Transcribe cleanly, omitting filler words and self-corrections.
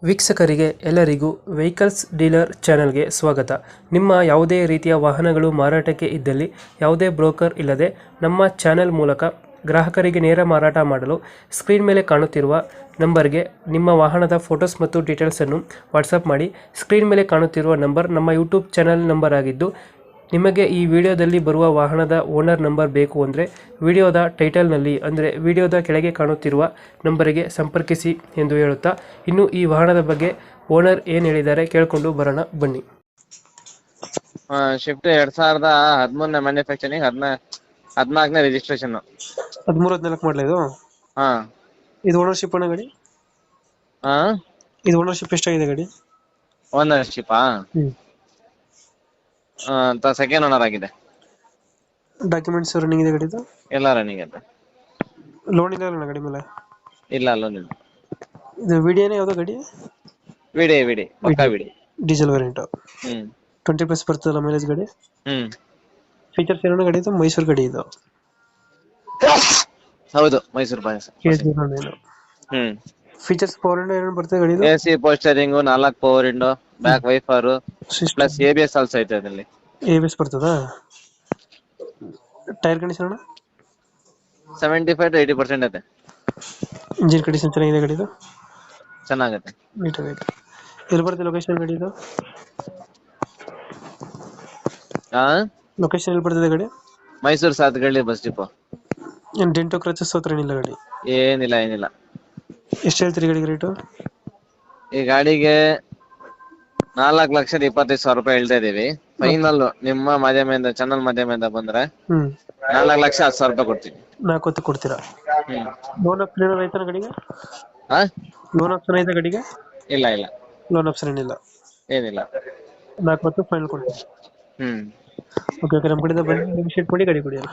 ವೀಕ್ಷಕರಿಗೆ ಎಲ್ಲರಿಗೂ vehicles dealer ಚಾನೆಲ್ಗೆ ಸ್ವಾಗತ. ನಿಮ್ಮ ಯಾವುದೇ ರೀತಿಯ ವಾಹನಗಳು ಮಾರಾಟಕ್ಕೆ ಇದ್ದಲ್ಲಿ ಯಾವುದೇ ಬ್ರೋಕರ್ ಇಲ್ಲದೆ ನಮ್ಮ ಚಾನೆಲ್ ಮೂಲಕ ಗ್ರಾಹಕರಿಗೆ ನೇರ ಮಾರಾಟ ಮಾಡಲು ಸ್ಕ್ರೀನ್ ಮೇಲೆ ಕಾಣುತ್ತಿರುವ ನಂಬರ್ಗೆ ನಿಮ್ಮ ವಾಹನದ ಫೋಟೋಸ್ ಮತ್ತು ಡೀಟೇಲ್ಸನ್ನು ವಾಟ್ಸಪ್ ಮಾಡಿ. ಸ್ಕ್ರೀನ್ ಮೇಲೆ ಕಾಣುತ್ತಿರುವ ನಂಬರ್ ನಮ್ಮ ಯೂಟ್ಯೂಬ್ ಚಾನೆಲ್ ನಂಬರ್ ಆಗಿದ್ದು, ನಿಮಗೆ ಈ ವಿಡಿಯೋದಲ್ಲಿ ಬರುವ ವಾಹನದ ಓನರ್ ನಂಬರ್ ಬೇಕು ಅಂದರೆ ವಿಡಿಯೋದ ಟೈಟಲ್ನಲ್ಲಿ ಅಂದರೆ ವಿಡಿಯೋದ ಕೆಳಗೆ ಕಾಣುತ್ತಿರುವ ನಂಬರಿಗೆ ಸಂಪರ್ಕಿಸಿ ಎಂದು ಹೇಳುತ್ತಾ, ಇನ್ನು ಈ ವಾಹನದ ಬಗ್ಗೆ ಓನರ್ ಏನು ಹೇಳಿದ್ದಾರೆ ಕೇಳಿಕೊಂಡು ಬರೋಣ ಬನ್ನಿ. Shift 2013 manufacturing, 14ನೇ registration. 13-14 ಮಾಡಲ ಇದು. ಹಾ, ಇದು ಓನರ್ಶಿಪ್ ಅಣ್ಣ ಗಾಡಿ? ಹಾ, ಇದು ಓನರ್ಶಿಪ್ ಎಷ್ಟಾಗಿದೆ ಗಾಡಿ? ಓನರ್ಶಿಪ್ ಅಂತ ಸೆಕೆಂಡ್ ಓನರ್ ಆಗಿದೆ. ಡಾಕ್ಯುಮೆಂಟ್ಸ್ ರನ್ನಿಂಗ್ ಇದೆ ಗಾಡಿದು? ಎಲ್ಲ ರನ್ನಿಂಗ್ ಇದೆ. ಲೋನ್ ಇಲ್ಲ ಅಣ್ಣ ಗಾಡಿ ಮೇಲೆ? ಇಲ್ಲ, ಲೋನ್ ಇಲ್ಲ. ಇದು ವಿಡಿಯೋನೇ ಯಾವ್ದು ಗಾಡಿ? ವಿಡಿ ಪಕ್ಕಾ ವಿಡಿ. Diesel variant. 20+ ಬರ್ತದಲ್ಲ ಮೈಲೇಜ್ ಗಾಡಿ? ಫೀಚರ್ಸ್ ಏನೋ ಗಾಡಿ ಇದು? ಮೈಸೂರು ಗಾಡಿ ಇದು? ಹೌದು, ಮೈಸೂರು ಬಾಯಸ್. ಫೀಚರ್ಸ್ ಪವರ್ ವಿಂಡೋ ಏನು ಬರ್ತದೆ ಗಾಡಿ? AC ಪೋಸ್ಟರಿಂಗ್, 4 power window, back wiper plus ABS also ಐತೆ ಅದರಲ್ಲಿ. ABS ಬರ್ತದಾ? ಟೈರ್ ಕಂಡೀಷನ್ ಅಣ್ಣ 75 to 80% ಐತೆ. ಇಂಜಿನ್ ಕಂಡೀಷನ್ ಚೆನ್ನಾಗಿದೆ ಗಾಡಿದು? ಚೆನ್ನಾಗತ್ತೆ, ನೀಟಾಗೈತೆ. ಎಲ್ಲಿ ಬರುತ್ತೆ ಲೊಕೇಶನ್ ಗಾಡಿದು? ಲೊಕೇಶನ್ ಎಲ್ಲಿ ಬರ್ತದೆ ಗಾಡಿ? Mysuru Sathagalli bus depot. ಏನು ಡೆಂಟೋ ಕ್ರಚಸ್ ಹತ್ರ ಏನಿಲ್ಲ ಗಾಡಿ? ಏನಿಲ್ಲ. ಎಷ್ಟು ಹೇಳ್ತೀರಿ ಗಾಡಿಗೆ ರೇಟು? ಈ ಗಾಡಿಗೆ 4,25,000 ಹೇಳ್ತಾ ಇದೀವಿ. ಫೈನಲ್ ನಿಮ್ಮ ಮಾಧ್ಯಮದಿಂದ, ಚಾನಲ್ ಮಾಧ್ಯಮದಿಂದ ಬಂದ್ರೆ 4,10,000 ಕೊಡ್ತೀವಿ. 4 ಕೊಡ್ತೀರಾ? ಲೋನ್ ಆಪ್ಷನ್ ಏನಾದ್ರು ಐತಾ ಗಾಡಿಗೆ? ಲೋನ್ ಆಪ್ಷನ್ ಐತಾ ಗಾಡಿಗೆ? ಇಲ್ಲ. ಲೋನ್ ಆಪ್ಷನ್ ಏನಿಲ್ಲ? 4 ಫೈನಲ್ ಕೊಡ್ತೀರಾ? ಓಕೆ, ನಮ್ಮ ಕಡೆಯಿಂದ ಬಂದು ನೆಗೋಶಿಯೇಟ್ ಮಾಡಿ ಗಾಡಿ ಕೊಡಿ ಅಲ್ಲ.